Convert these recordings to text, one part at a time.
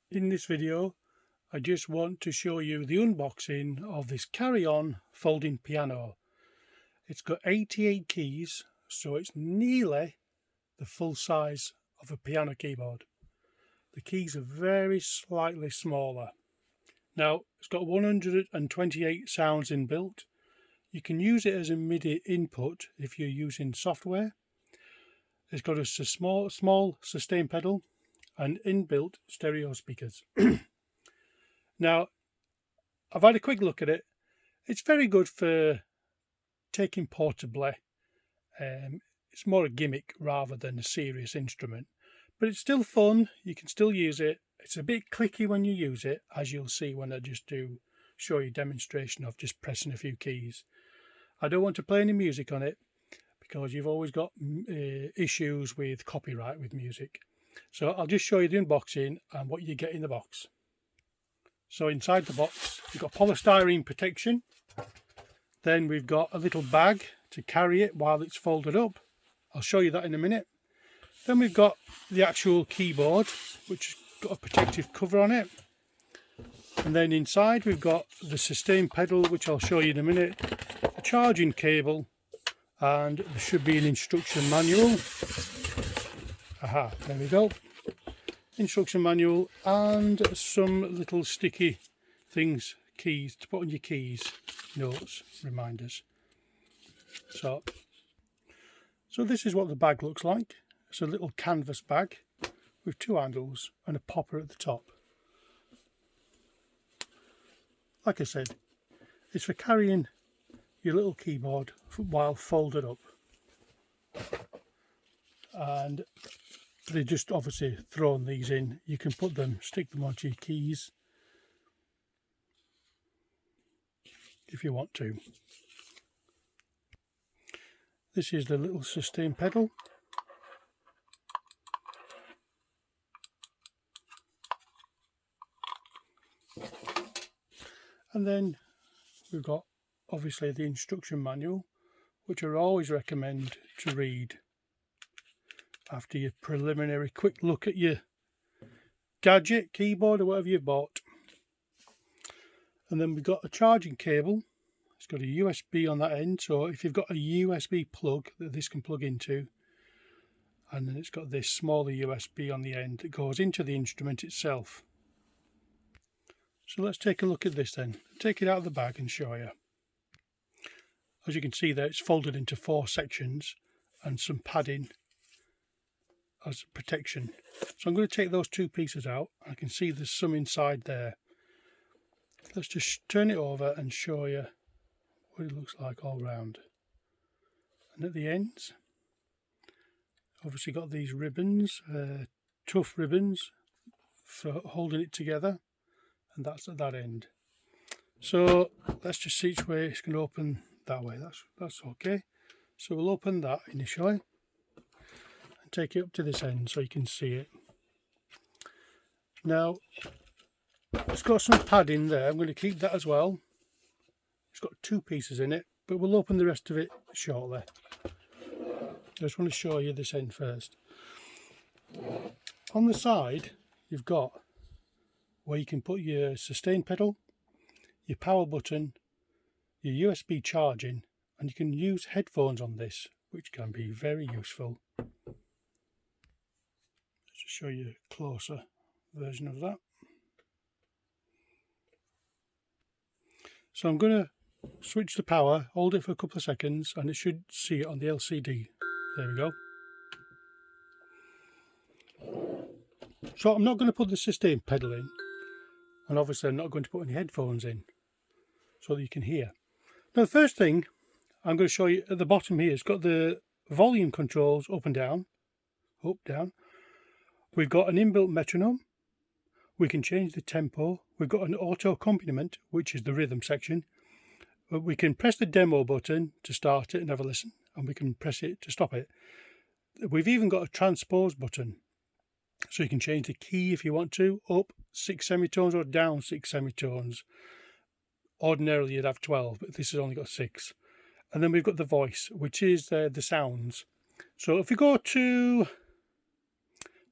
In this video, I just want to show you the unboxing of this Carry On folding piano. It's got 88 keys, so it's nearly the full size of a piano keyboard. The keys are very slightly smaller. Now, it's got 128 sounds inbuilt. You can use it as a MIDI input if you're using software. It's got a small sustain pedal and inbuilt stereo speakers. Now, I've had a quick look at it. It's very good for taking portably. It's more a gimmick rather than a serious instrument, but it's still fun. You can still use it. It's a bit clicky when you use it, as you'll see when I just do show you a demonstration of just pressing a few keys. I don't want to play any music on it because you've always got issues with copyright with music. So I'll just show you the unboxing and what you get in the box. So inside the box, we've got polystyrene protection. Then we've got a little bag to carry it while it's folded up. I'll show you that in a minute. Then we've got the actual keyboard, which has got a protective cover on it. And then inside we've got the sustain pedal, which I'll show you in a minute, a charging cable, and there should be an instruction manual. Aha, there we go. Instruction manual and some little sticky things, keys, to put on your keys, notes, reminders. So this is what the bag looks like. It's a little canvas bag with two handles and a popper at the top. Like I said, it's for carrying your little keyboard while folded up. And they just obviously thrown these in. You can put them, stick them onto your keys if you want to. This is the little sustain pedal. And then we've got obviously the instruction manual, which I always recommend to read after your preliminary quick look at your gadget, keyboard or whatever you've bought. And then we've got a charging cable. It's got a USB on that end, so if you've got a USB plug that this can plug into, and then it's got this smaller USB on the end that goes into the instrument itself. So let's take a look at this then. Take it out of the bag and show you. As you can see there, it's folded into 4 sections and some padding as protection. So I'm going to take those 2 pieces out. I can see there's some inside there. Let's just turn it over and show you what it looks like all round. And at the ends, obviously got these ribbons, tough ribbons for holding it together, and that's at that end. So let's just see which way it's going to open that way. That's okay. So we'll open that initially and take it up to this end so you can see it. Now it's got some padding there. I'm going to keep that as well. It's got 2 pieces in it, but we'll open the rest of it shortly. I just want to show you this end first. On the side, you've got where you can put your sustain pedal, your power button, your USB charging, and you can use headphones on this, which can be very useful. Let's just show you a closer version of that. So I'm going to switch the power, hold it for a couple of seconds, and it should see it on the LCD. There we go. So I'm not going to put the sustain pedal in, and obviously I'm not going to put any headphones in so that you can hear. Now the first thing I'm going to show you at the bottom here, it's got the volume controls up and down, up, down. We've got an inbuilt metronome. We can change the tempo. We've got an auto accompaniment, which is the rhythm section. We can press the demo button to start it and have a listen, and we can press it to stop it. We've even got a transpose button, so you can change the key if you want to, up 6 semitones or down 6 semitones. Ordinarily you'd have 12, but this has only got 6. And then we've got the voice, which is the sounds. So if we go to,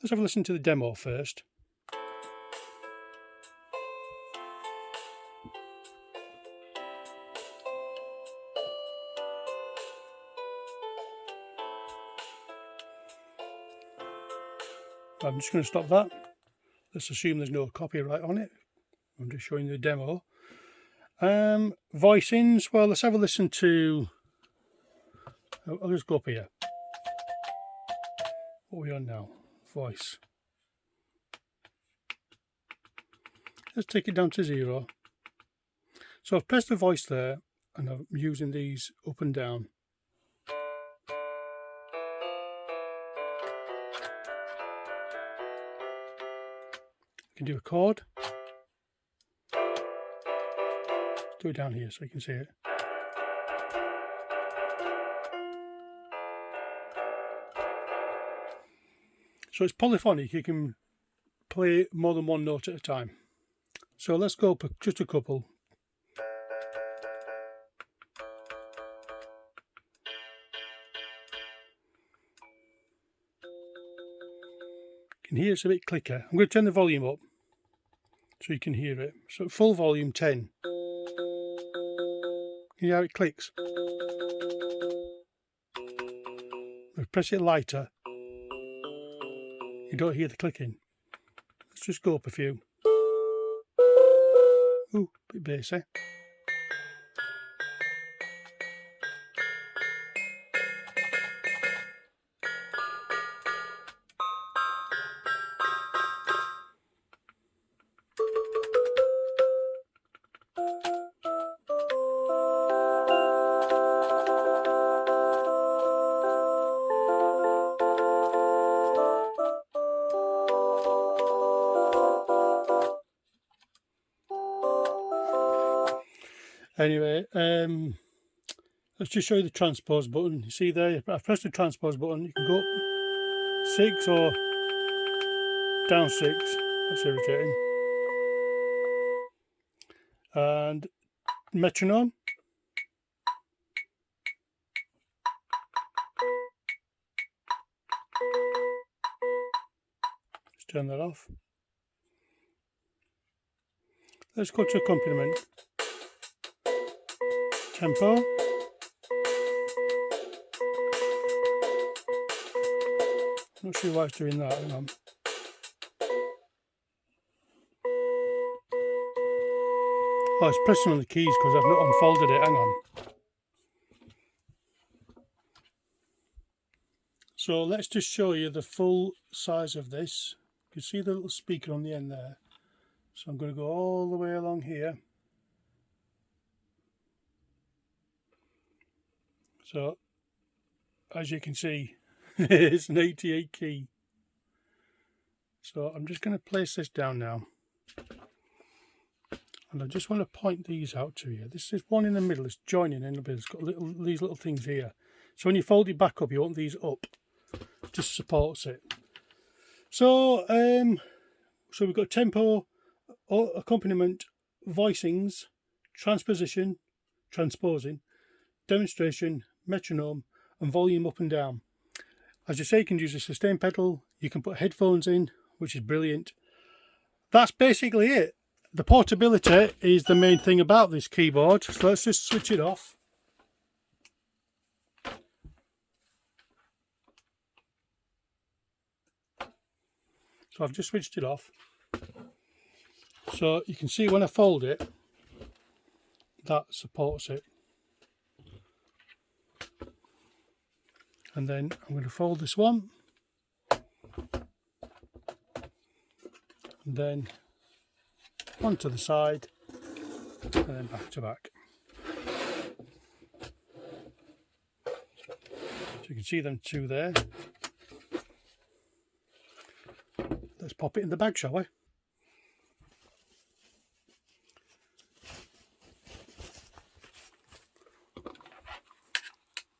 let's have a listen to the demo first. I'm just going to stop that. Let's assume there's no copyright on it. I'm just showing the demo. Voicings, well, let's have a listen to, I'll just go up here. What are we on now? Voice. Let's take it down to 0. So I've pressed the voice there and I'm using these up and down. You can do a chord. Let's do it down here so you can see it. So it's polyphonic, you can play more than one note at a time. So let's go up just a couple. You can hear it's a bit clicker. I'm going to turn the volume up so you can hear it. So full volume 10. Can you hear how it clicks? If I press it lighter, you don't hear the clicking. Let's just go up a few. Ooh, a bit bassy. Anyway, let's just show you the transpose button. You see there, I've pressed the transpose button. You can go up 6 or down 6. That's irritating. And metronome. Let's turn that off. Let's go to accompaniment. Tempo. Not sure why it's doing that. Hang on. Oh, it's pressing on the keys because I've not unfolded it. Hang on. So let's just show you the full size of this. You can see the little speaker on the end there. So I'm going to go all the way along here. So, as you can see, it's an 88 key. So I'm just going to place this down now. And I just want to point these out to you. This is one in the middle, it's joining in a bit. It's got these little things here. So when you fold it back up, you want these up. Just supports it. So, so we've got tempo, accompaniment, voicings, transposition, transposing, demonstration, metronome, and volume up and down. As you say, you can use a sustain pedal, you can put headphones in, which is brilliant. That's basically it. The portability is the main thing about this keyboard, so let's just switch it off. So I've just switched it off. So you can see when I fold it, that supports it. And then I'm going to fold this one. And then onto the side. And then back to back. So you can see them two there. Let's pop it in the bag, shall we?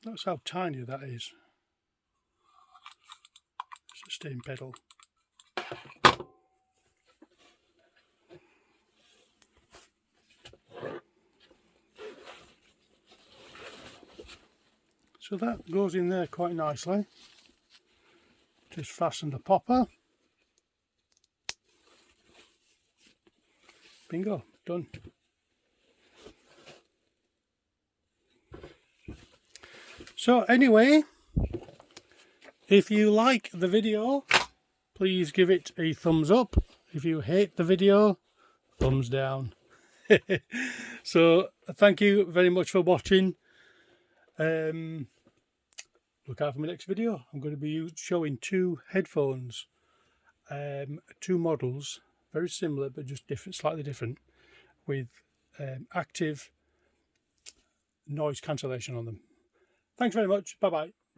That's how tiny that is. Sustain pedal. So that goes in there quite nicely. Just fasten the popper. Bingo, done. So anyway, if you like the video, please give it a thumbs up. If you hate the video, thumbs down. So thank you very much for watching. Look out for my next video. I'm going to be showing two headphones, two models, very similar but just different, slightly different, with active noise cancellation on them. Thanks very much. Bye bye.